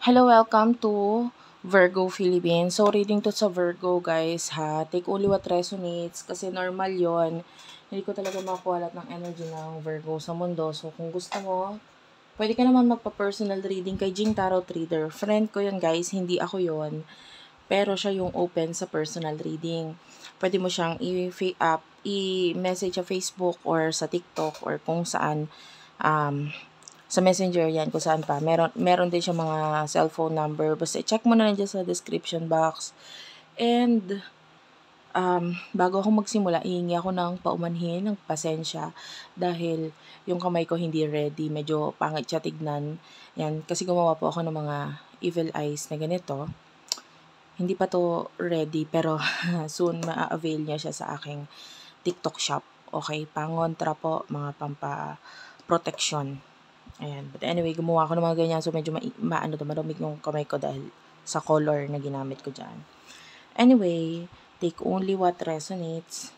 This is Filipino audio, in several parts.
Hello, welcome to Virgo Philippines. So, reading to sa Virgo, guys, ha. Take only what resonates kasi normal yon. Hindi ko talaga makuha lahat ng energy ng Virgo sa mundo. So, kung gusto mo, pwede ka naman magpa-personal reading kay Jing Tarot Reader. Friend ko yun, guys. Hindi ako yon. Pero siya yung open sa personal reading. Pwede mo siyang i-message sa Facebook or sa TikTok or kung saan sa Messenger yan, kung saan pa. Meron din siya mga cellphone number. Basta i-check mo na lang dyan sa description box. And, bago ako magsimula, ihingi ako ng paumanhin, ng pasensya. Dahil yung kamay ko hindi ready. Medyo pangit siya tignan. Yan, kasi gumawa po ako ng mga evil eyes na ganito. Hindi pa to ready, pero soon ma-avail niya siya sa aking TikTok shop. Okay, pangontra po, mga pampa-protection. Ayan. But anyway, gumawa ako ng mga ganyan. So, medyo marumig yung kamay ko dahil sa color na ginamit ko dyan. Anyway, take only what resonates.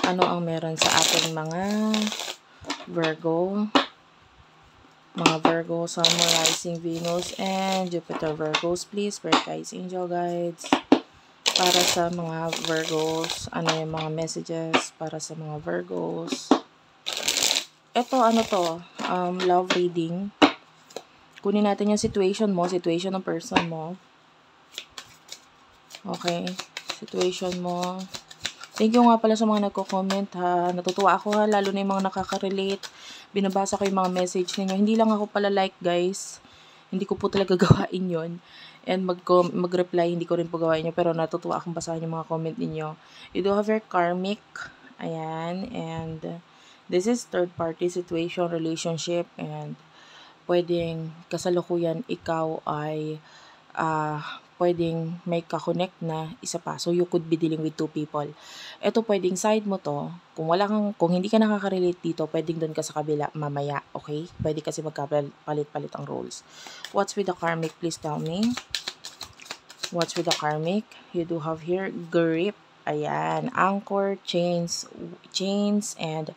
Ano ang meron sa ating mga Virgo? Mga Virgo, Sun, Moon, Rising, Venus, and Jupiter Virgos. Please, Spirit Guides, Angel Guides. Para sa mga Virgos, ano yung mga messages para sa mga Virgos? Ito, love reading. Kunin natin yung situation mo, situation ng person mo. Okay, situation mo. Thank you nga pala sa mga nagko-comment, ha. Natutuwa ako, ha, lalo na yung mga nakaka-relate. Binabasa ko yung mga message ninyo. Hindi lang ako pala like, guys. Hindi ko po talaga gawain yon. And mag-reply, hindi ko rin po gawain yun. Pero natutuwa akong basahin yung mga comment ninyo. You do have your karmic. Ayan, and this is third party situation, relationship, and pwedeng kasalukuyan ikaw ay pwedeng may kakonect na isa pa. So, you could be dealing with two people. Ito, pwedeng side mo to. Kung hindi ka nakaka-relate dito, pwedeng doon ka sa kabila mamaya. Okay? Pwede kasi magkapalit-palit ang roles. What's with the karmic? Please tell me. What's with the karmic? You do have here grip. Ayan. Anchor, chains, and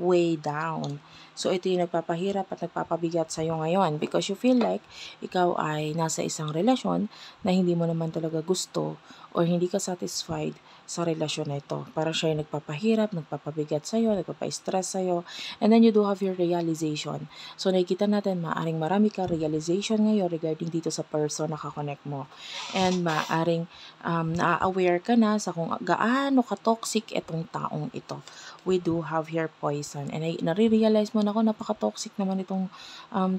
way down. So, ito yung nagpapahirap at nagpapabigat sa'yo ngayon because you feel like ikaw ay nasa isang relasyon na hindi mo naman talaga gusto or hindi ka satisfied sa relasyon na ito. Parang siya yung nagpapahirap, nagpapabigat sa'yo, nagpapa-stress sa'yo, and then you do have your realization. So, nakikita natin, maaring marami ka realization ngayon regarding dito sa person na kakonect mo. And maaring na-aware ka na sa kung gaano ka-toxic itong taong ito. We do have here poison. And nare-realize mo na ako, napaka-toxic naman itong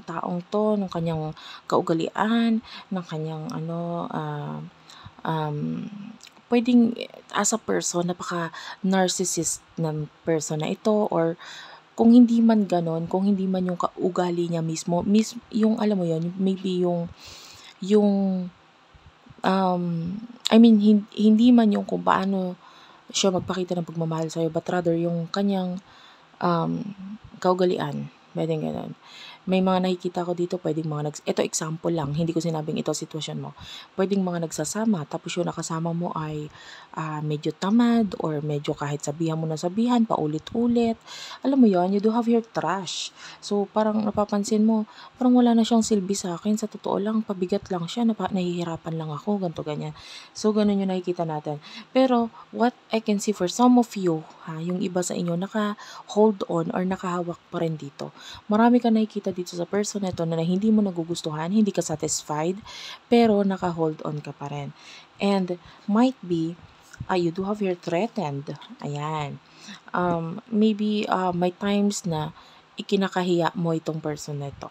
taong to, ng kanyang kaugalian, ng kanyang pwedeng as a person, napaka-narcissist ng person na ito, or kung hindi man ganon, kung hindi man yung kaugali niya mismo, yung alam mo yun, maybe yung hindi man yung kung paano siya magpakita ng pagmamahal sa'yo, but rather yung kanyang kaugalian. Pwedeng ganun. May mga nakikita ko dito, pwedeng ito example lang, hindi ko sinabing ito sitwasyon mo. Pwedeng mga nagsasama, tapos yung nakasama mo ay medyo tamad, or medyo kahit sabihan mo na sabihan, paulit-ulit. Alam mo yon, you do have your trash. So, parang napapansin mo, parang wala na siyang silbi sa akin. Sa totoo lang, pabigat lang siya, nahihirapan lang ako, ganito, ganyan. So, ganun yung nakikita natin. Pero, what I can see for some of you, yung iba sa inyo, naka-hold on or nakahawak pa rin dito. Marami ka nakikita dito sa person na ito na hindi mo nagugustuhan, hindi ka satisfied, pero naka-hold on ka pa rin. And might be, you do have your threatened. Ayan. Maybe may times na ikinakahiya mo itong person na ito.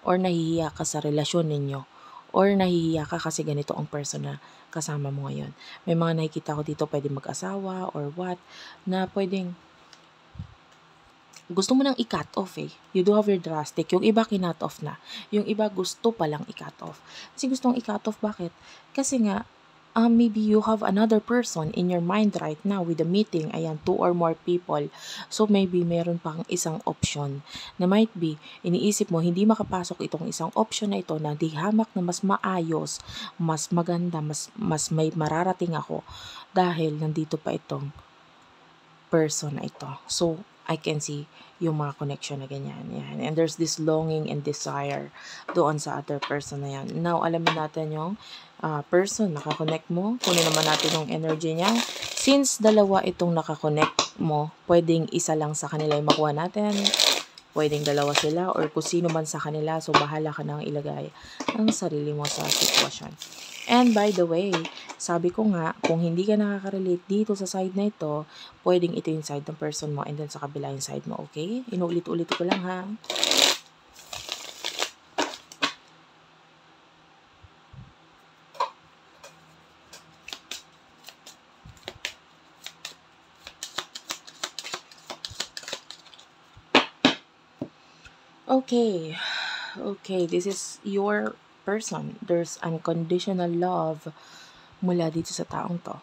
Or nahihiya ka sa relasyon ninyo. Or nahihiya ka kasi ganito ang person na kasama mo ngayon. May mga nakikita ko dito pwedeng mag-asawa or what, na pwedeng gusto mo nang i-cut off eh. You do have your drastic. Yung iba kinut off na. Yung iba gusto palang i-cut off. Kasi gustong i-cut off, bakit? Kasi nga, maybe you have another person in your mind right now with the meeting. Ayan, 2 or more people. So maybe meron pang isang option na might be, iniisip mo, hindi makapasok itong isang option na ito na di hamak na mas maayos, mas maganda, mas may mararating ako dahil nandito pa itong person na ito. So, I can see yung mga connection na ganyan. Yan. And there's this longing and desire doon sa other person na yan. Now, alamin natin yung person nakakonect mo. Kunin naman natin yung energy niya. Since dalawa itong nakakonect mo, pwedeng isa lang sa kanila yung makuha natin. Pwedeng dalawa sila or kung sino man sa kanila. So, bahala ka nang ilagay ang sarili mo sa sitwasyon. And by the way, sabi ko nga, kung hindi ka nakaka-relate dito sa side na ito, pwedeng ito yung side ng person mo and then sa kabila yung side mo, okay? Inuulit-ulit ko lang ha. Okay. Okay, this is your person. There's unconditional love mula dito sa taong to.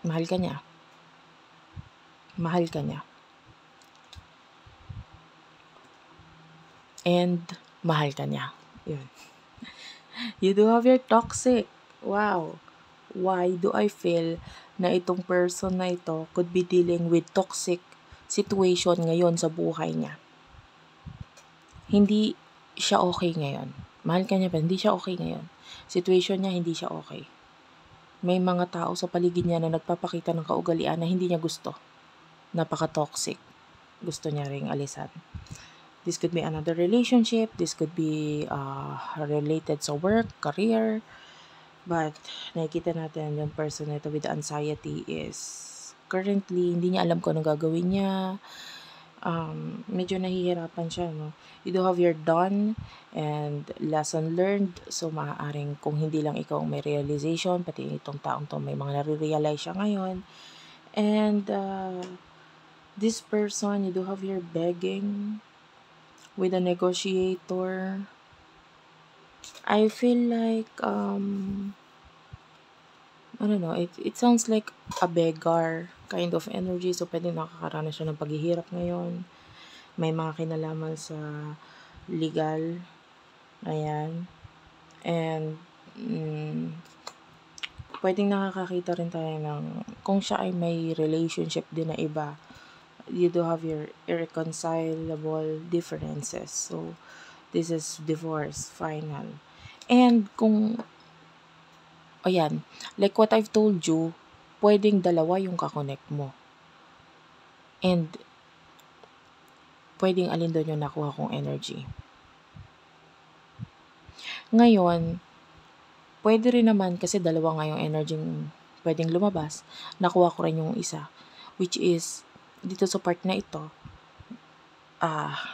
Mahal ka niya. Mahal ka niya. And mahal ka niya. Yun. You do have your toxic. Wow. Why do I feel na itong person na ito could be dealing with toxic situation ngayon sa buhay niya? Hindi siya okay ngayon. Mahal ka niya pa, hindi siya okay ngayon. Situation niya, hindi siya okay. May mga tao sa paligid niya na nagpapakita ng kaugalian na hindi niya gusto. Napaka-toxic. Gusto niya ring alisan. This could be another relationship. This could be related sa work, career. But nakikita natin yung person na ito with anxiety is currently, hindi niya alam kung anong gagawin niya. Medyo nahihirapan siya, no? You do have your done and lesson learned. So, maaaring kung hindi lang ikaw may realization, pati itong taong to may mga nare-realize siya ngayon. And this person, you do have your begging with a negotiator. I feel like, I don't know, it sounds like a beggar kind of energy. So, pwede nakakaranas siya ng paghihirap ngayon. May mga kinalaman sa legal. Ayan. And, pwedeng nakakakita rin tayo ng, kung siya ay may relationship din na iba, you do have your irreconcilable differences. So, this is divorce, final. And kung, ayan, like what I've told you, pwedeng dalawa yung kakonect mo. And, pwedeng alin doon yung nakuha kong energy. Ngayon, pwede rin naman kasi dalawa nga yung energy pwedeng lumabas. Nakuha ko rin yung isa. Which is, dito sa part na ito,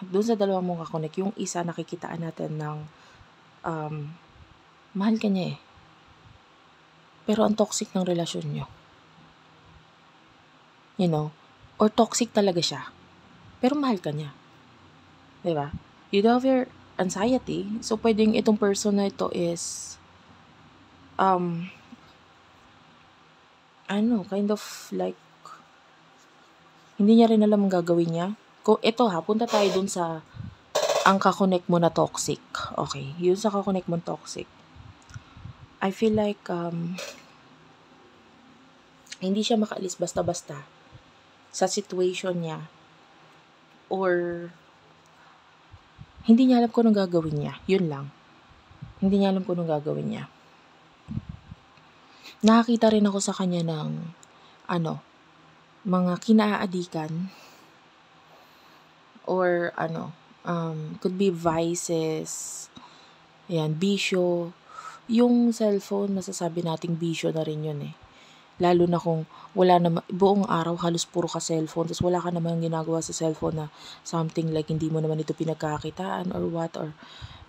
doon sa dalawa mong kakonect, yung isa nakikitaan natin ng mahal ka niya eh. Pero ang toxic ng relasyon nyo. You know? Or toxic talaga siya. Pero mahal ka niya. Diba? You do have your anxiety. So, pwedeng itong person na ito is kind of like hindi niya rin alam ang gagawin niya. Kung ito punta tayo dun sa ang kakonect mo na toxic. Okay, yun sa kakonect mo toxic. I feel like hindi siya makaalis basta-basta sa situation niya or hindi niya alam kung anong gagawin niya. Yun lang. Hindi niya alam kung anong gagawin niya. Nakakita rin ako sa kanya ng mga kinaaadikan or could be vices, ayan, bisyo. Yung cellphone, masasabi nating bisyo na rin yun eh. Lalo na kung wala naman, buong araw halos puro ka cellphone, tapos wala ka naman ginagawa sa cellphone na something like hindi mo naman ito pinagkakitaan or what, or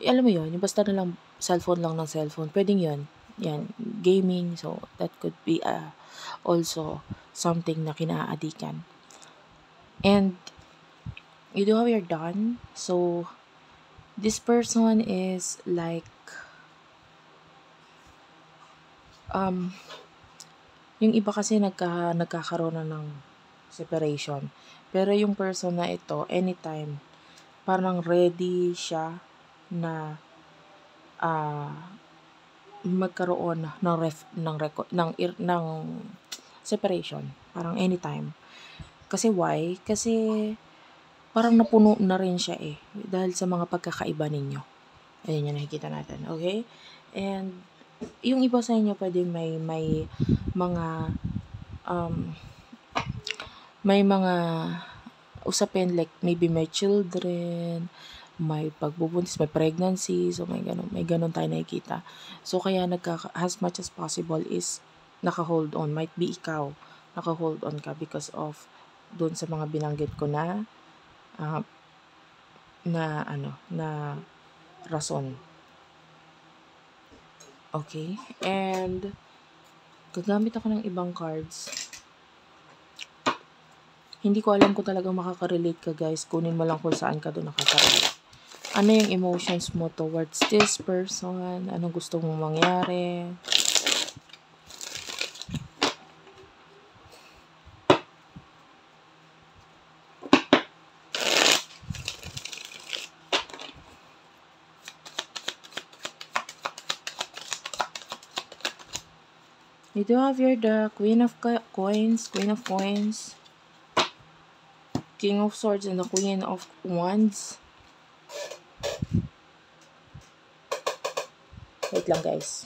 alam mo yun, yung basta na lang cellphone lang ng cellphone, pwedeng yun. Yan, gaming, so that could be also something na kinaadikan. And you do have your done, so this person is like yung iba kasi nagkakaroon na ng separation. Pero yung person na ito, anytime, parang ready siya na magkaroon ng separation. Parang anytime. Kasi why? Kasi parang napuno na rin siya eh. Dahil sa mga pagkakaiba ninyo. Ayan yung nakikita natin. Okay? And, yung iba sa inyo pwede may mga may mga usapin like maybe may children, may pagbubuntis, may pregnancy, so may ganun tayo nakikita. So kaya as much as possible is naka-hold on, might be ikaw, naka-hold on ka because of doon sa mga binanggit ko na na rason. Okay? And gagamit ako ng ibang cards. Hindi ko alam kung talagang makaka-relate ka, guys. Kunin mo lang kung saan ka doon nakaka-relate. Ano yung emotions mo towards this person? Anong gusto mong mangyari? You do have here the Queen of Coins, King of Swords, and the Queen of Wands. Wait lang, guys.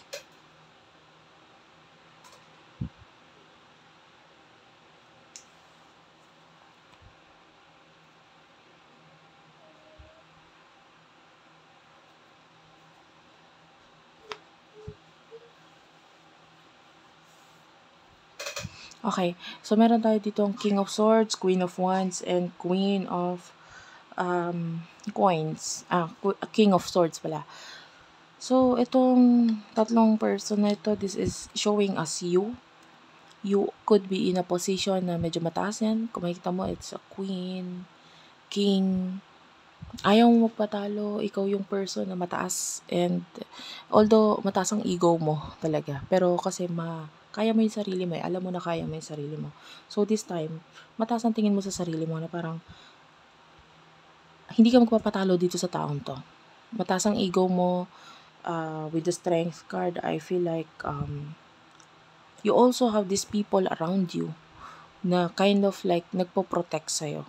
Okay, so meron tayo dito ang King of Swords, Queen of Wands, and Queen of Coins. King of Swords pala. So, itong tatlong person na ito, this is showing us you. You could be in a position na medyo mataas yan. Kung makikita mo, it's a queen, king. Ayaw mo magpatalo, ikaw yung person na mataas. And, although mataas ang ego mo talaga. Pero kasi kaya mo yung sarili mo eh. Alam mo na kaya mo yung sarili mo. So, this time, mataas ang tingin mo sa sarili mo na parang hindi ka magpapatalo dito sa taong to. Mataas ang ego mo. With the strength card, I feel like you also have these people around you na kind of like nagpo-protect sa'yo.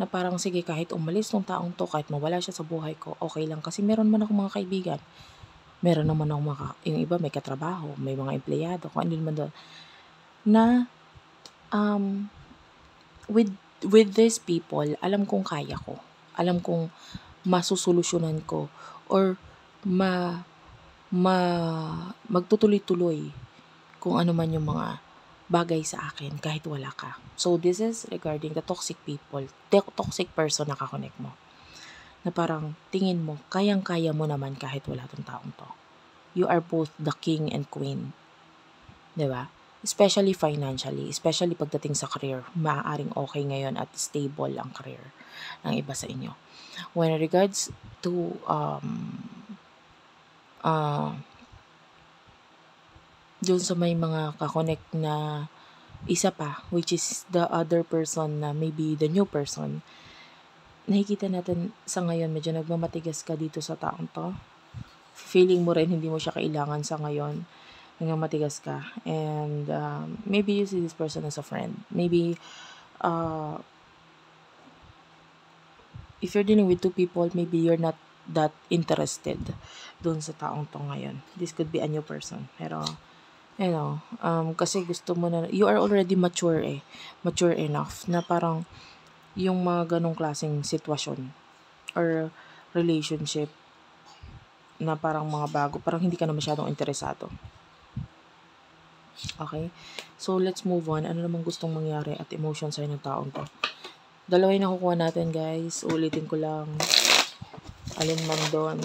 Na parang sige, kahit umalis ng taong to, kahit mawala siya sa buhay ko, okay lang. Kasi meron man akong mga kaibigan. Meron naman akong yung iba may katrabaho, may mga empleyado, kung ano naman doon. Na, with these people, alam kong kaya ko. Alam kong masusolusyonan ko. Or, magtutuloy-tuloy kung ano man yung mga bagay sa akin kahit wala ka. So, this is regarding the toxic people, the toxic person na kakonect mo. Na parang tingin mo, kayang-kaya mo naman kahit wala tong taong to. You are both the king and queen. Diba? Especially financially, especially pagdating sa career, maaaring okay ngayon at stable ang career ng iba sa inyo. When regards to doon sa may mga kakonect na isa pa, which is the other person na maybe the new person, nakikita natin sa ngayon medyo nagmamatigas ka dito sa taong to. Feeling mo rin hindi mo siya kailangan sa ngayon. Nagmamatigas ka. And maybe you see this person as a friend. Maybe if you're dealing with two people, maybe you're not that interested doon sa taong to ngayon. This could be a new person. Pero, you know, kasi gusto mo na, you are already mature enough na parang yung mga ganong klaseng sitwasyon or relationship na parang mga bago, parang hindi ka na masyadong interesado. Okay? So, let's move on. Ano namang gustong mangyari at emotion sa'yo ng taong to? Dalawa yung nakukuha natin, guys. Ulitin ko lang. Alin man doon.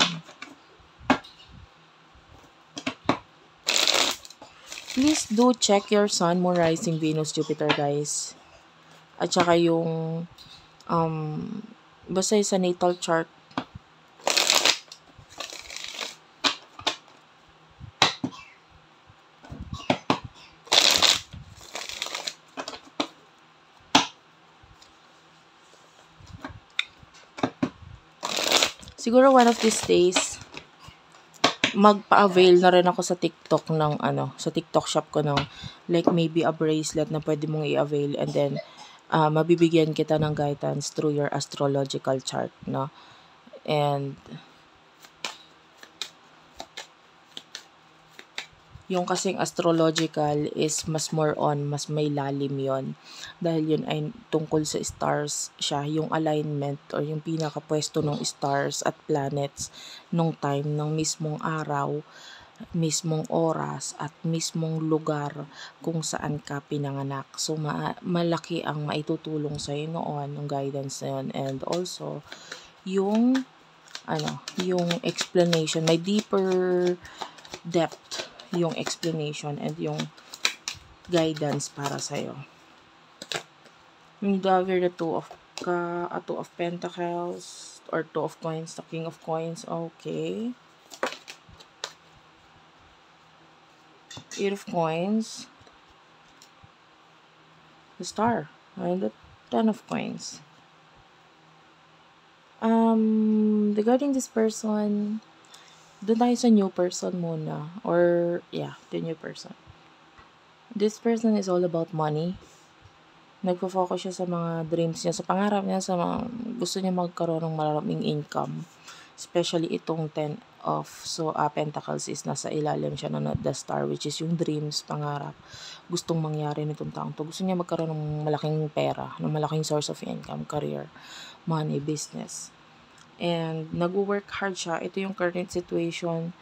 Please do check your Sun, Moon, Rising, Venus, Jupiter, guys. At saka yung basta sa natal chart. Siguro one of these days, magpa-avail na rin ako sa TikTok sa TikTok shop ko ng like maybe a bracelet na pwede mong i-avail and then mabibigyan kita ng guidance through your astrological chart, no? And yung kasing astrological is mas more on, mas may lalim yon. Dahil yun ay tungkol sa stars siya, yung alignment or yung pinakapwesto ng stars at planets nung time ng mismong araw, mismong oras at mismong lugar kung saan ka pinanganak. So malaki ang maitutulong sa iyo noon yung guidance na yun. And also yung yung explanation, may deeper depth yung explanation and yung guidance para sa iyo. Yung Dagger, the two of Pentacles or Two of Coins, the King of Coins. Okay. Eight of Coins, the Star, and the Ten of Coins. Regarding this person, doon tayo sa new person muna. Or, yeah, the new person. This person is all about money. Nagpo-focus siya sa mga dreams niya, sa pangarap niya, sa mga gusto niya magkaroon ng maraming income. Especially itong Ten of Pentacles is nasa ilalim siya ng the Star, which is yung dreams, pangarap. Gustong mangyari nitong taong to. Gusto niya magkaroon ng malaking pera, ng malaking source of income, career, money, business. And nag-work hard siya. Ito yung current situation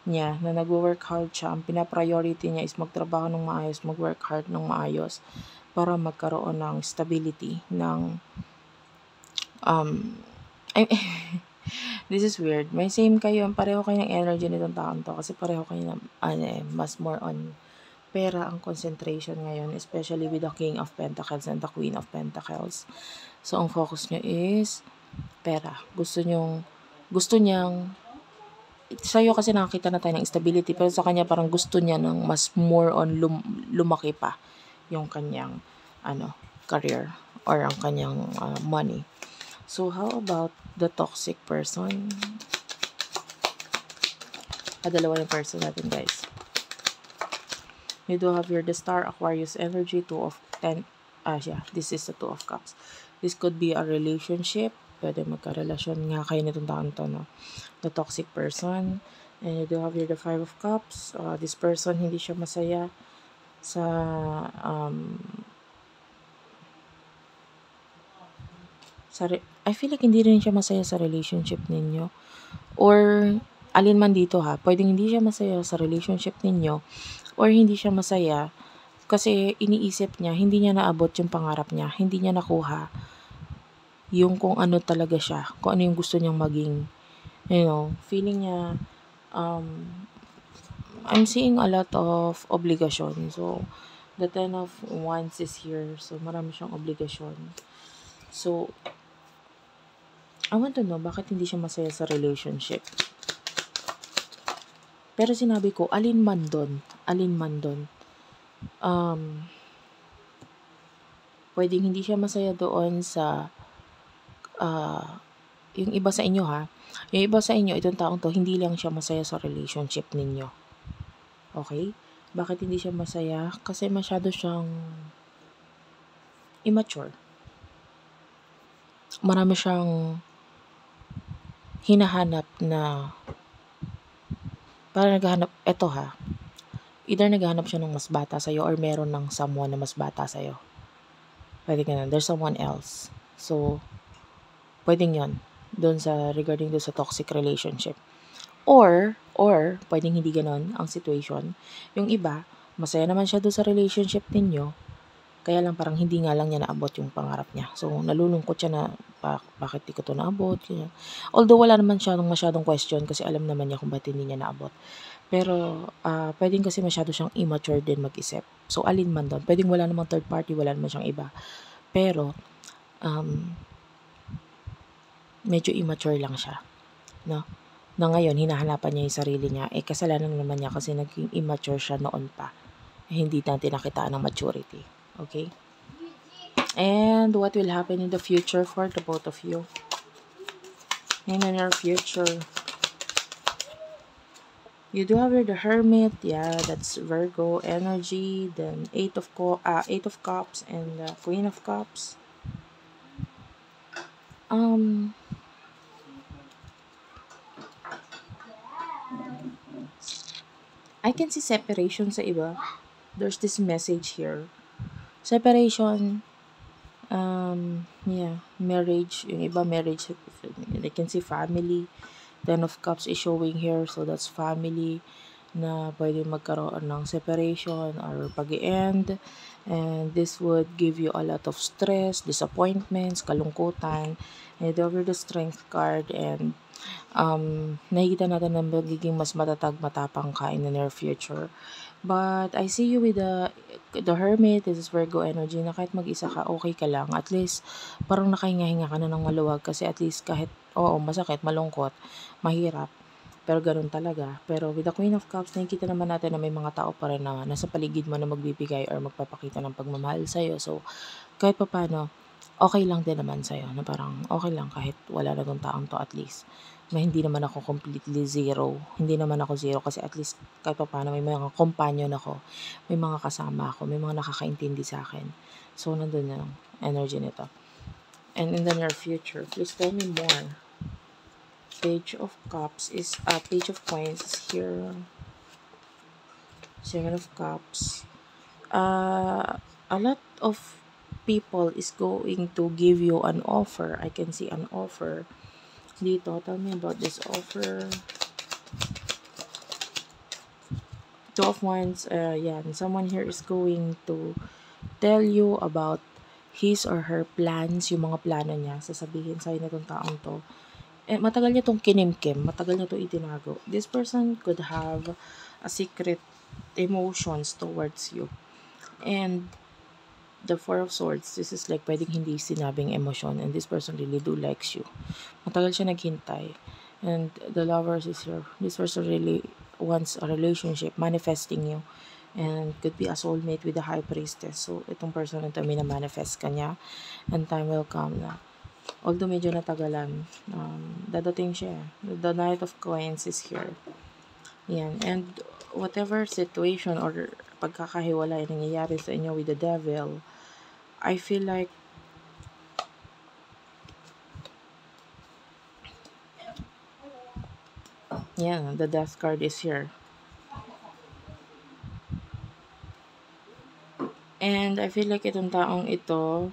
niya, na nag-work hard siya. Ang pina-priority niya is magtrabaho ng maayos, mag-work hard ng maayos para magkaroon ng stability, ng this is weird. May same kayo, pareho kayo ng energy nitong taon to kasi pareho kayo ng mas more on pera ang concentration ngayon, especially with the King of Pentacles and the Queen of Pentacles. So ang focus niyo is pera. Gusto niyang sa'yo kasi nakakita na tayo ng stability, pero sa kanya parang gusto niya ng mas more on lumaki pa yung kanyang career or ang kanyang money. So how about the toxic person? Dalawa yung person natin, guys. You do have the Star, Aquarius energy, this is the Two of Cups. This could be a relationship. Pwede magka-relasyon nga kayo nitong taon to, no? The toxic person. And you do have the Five of Cups. This person, hindi siya masaya sa I feel like hindi rin siya masaya sa relationship ninyo. Or alin man dito ha, pwedeng hindi siya masaya sa relationship ninyo or hindi siya masaya kasi iniisip niya, hindi niya naabot yung pangarap niya, hindi niya nakuha yung kung ano talaga siya, kung ano yung gusto niyang maging. Feeling niya, I'm seeing a lot of obligation. So, the Ten of Wands is here. So, marami siyang obligasyon. So, I want to know, bakit hindi siya masaya sa relationship? Pero sinabi ko, alin man doon, pwedeng hindi siya masaya doon sa yung iba sa inyo ha. Yung iba sa inyo, itong taong to, hindi lang siya masaya sa relationship ninyo. Okay? Bakit hindi siya masaya? Kasi masyado siyang immature. Marami siyang hinahanap na para naghahanap, eto ha. Either naghahanap siya ng mas bata sa'yo or meron ng someone na mas bata sa'yo. Pwede ganun. There's someone else. So, pwedeng yun. Regarding doon sa toxic relationship. Or, pwedeng hindi ganun ang situation. Yung iba, masaya naman siya doon sa relationship ninyo, kaya lang parang hindi nga lang niya naabot yung pangarap niya. So, nalulungkot siya na, bakit di ko to naabot? Although, wala naman siya masyadong question kasi alam naman niya kung ba't hindi niya naabot. Pero, pwedeng kasi masyado siyang immature din mag-isip. So, alin man doon. Pwedeng wala namang third party, wala naman siyang iba. Pero, medyo immature lang siya. No? Na ngayon, hinahanapan niya yung sarili niya. Kasalanan naman niya kasi naging immature siya noon pa. Hindi natin nakitaan ng maturity. Okay? And what will happen in the future for the both of you? In your future. You do have the Hermit. Yeah, that's Virgo energy. Then Eight of Cups and the Queen of Cups. Um, I can see separation sa iba. There's this message here. Separation, yeah, marriage, yung iba marriage, I can see family. Ten of Cups is showing here, so that's family na pwede magkaroon ng separation or pag-end. And this would give you a lot of stress, disappointments, kalungkutan. And over the Strength card, and nakikita natin na magiging mas matatag, matapang ka in the near future. But I see you with the Hermit. This is Virgo energy na kahit mag-isa ka, okay ka lang. At least, parang nakahinga-hinga ka na ng maluwag kasi at least kahit, oo, masakit, malungkot, mahirap. Pero ganun talaga. Pero with the Queen of Cups, nakikita naman natin na may mga tao pa rin na nasa paligid mo na magbibigay or magpapakita ng pagmamahal sa'yo. So, kahit pa paano, okay lang din naman sa'yo. Na parang okay lang kahit wala na tong taong to, at least. Hindi naman ako completely zero. Hindi naman ako zero kasi at least kahit pa paano may mga companion ako. May mga kasama ako. May mga nakakaintindi sa akin. So, nandun na yung energy nito. And in the near future, please tell me more. Page of Cups is Page of Coins is here. Seven of Cups. A lot of people is going to give you an offer. I can see an offer dito. Tell me about this offer. Two of Wands. Yan. Someone here is going to tell you about his or her plans, yung mga plano niya. Sasabihin sa'yo na itong taong to. Matagal niya itong kinimkim, matagal niya itong itinago. This person could have a secret emotions towards you. And the Four of Swords, this is like pwedeng hindi sinabing emosyon, and this person really do likes you. Matagal siya naghintay. And the Lovers is here. This person really wants a relationship, manifesting you. And could be a soulmate with the High Priestess. So, itong person na ito, mina-manifest ka niya. And time will come na although medyo natagalan, dadating siya. The Knight of Coins is here. Yan. And whatever situation or pagkakahiwalay nangyayari sa inyo with the Devil, I feel like the Death card is here. And I feel like itong taong ito,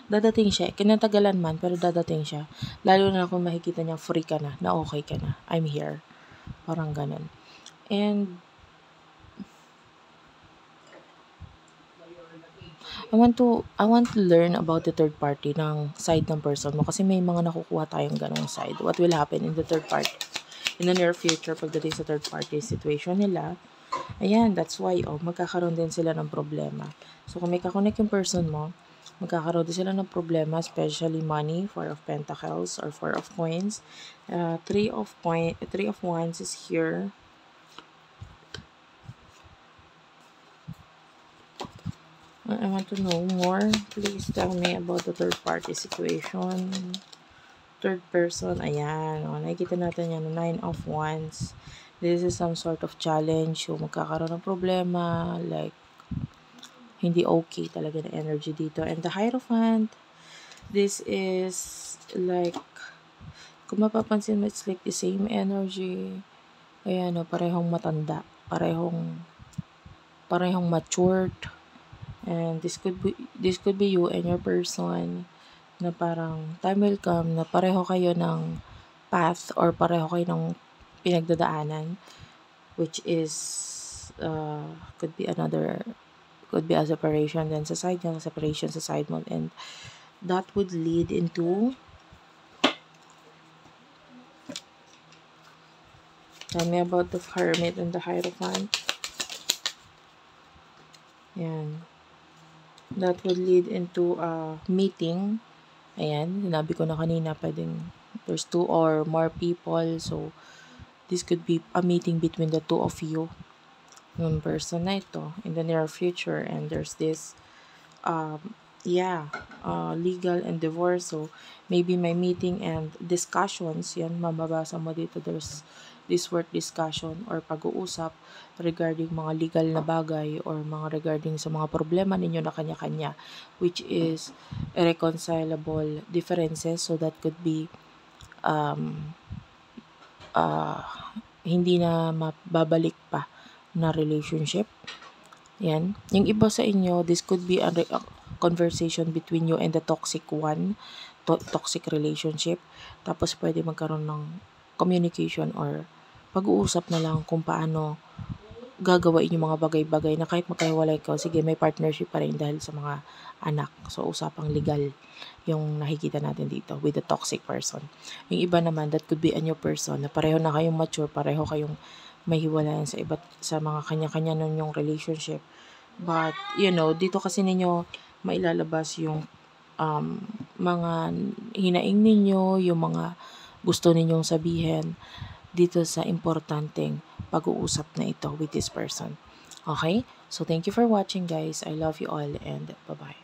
dadating siya. Kinatagalan man, pero dadating siya. Lalo na kung makikita niya free ka na okay ka na. I'm here. Parang ganun. And I want to learn about the third party ng side ng person mo kasi may mga nakukuha tayong ganong side. What will happen in the third party? In the near future, pagdating sa third party situation nila, ayan, that's why, magkakaroon din sila ng problema. So, kung may kakonek yung person mo, magkakaroon din sila ng problema, especially money, Four of Pentacles or Four of Coins. Three of Wands is here. I want to know more. Please tell me about the third party situation. Third person, ayan. Nakikita natin yan, Nine of Wands. This is some sort of challenge. Yung magkakaroon ng problema, like, hindi okay talaga na energy dito. And the Hierophant, this is like, kung mapapansin mo, it's like the same energy. Ayan, parehong matanda. Parehong matured. And this could be you and your person na parang time will come na pareho kayo ng path or pareho kayo ng pinagdadaanan, which is could be a separation then sa side niya, separation sa side mo, and that would lead into, tell me about the Hermit and the Hierophant. Yan. That would lead into a meeting. Ayan, sinabi ko na kanina, pwedeng there's two or more people. So, this could be a meeting between the two of you. Yung person na ito in the near future. And there's this legal and divorce. So, maybe may meeting and discussions, yan, mababasa mo dito, there's this word discussion or pag-uusap regarding mga legal na bagay or mga regarding sa mga problema ninyo na kanya-kanya, which is irreconcilable differences. So, that could be um, uh, hindi na mababalik pa na relationship. Yan. Yung iba sa inyo, this could be a conversation between you and the toxic one, toxic relationship. Tapos pwede magkaroon ng communication or pag-uusap na lang kung paano gagawain yung mga bagay-bagay na kahit magkahiwalay ka, sige, may partnership pa rin dahil sa mga anak. So, usapang legal yung nakikita natin dito with the toxic person. Yung iba naman, that could be a new person na pareho na kayong mature, pareho kayong may hiwalayan sa mga kanya-kanya nun yung relationship. But, dito kasi ninyo mailalabas yung mga hinaing ninyo, yung mga gusto ninyong sabihin dito sa importanteng pag-uusap na ito with this person. Okay? So, thank you for watching, guys. I love you all and bye-bye.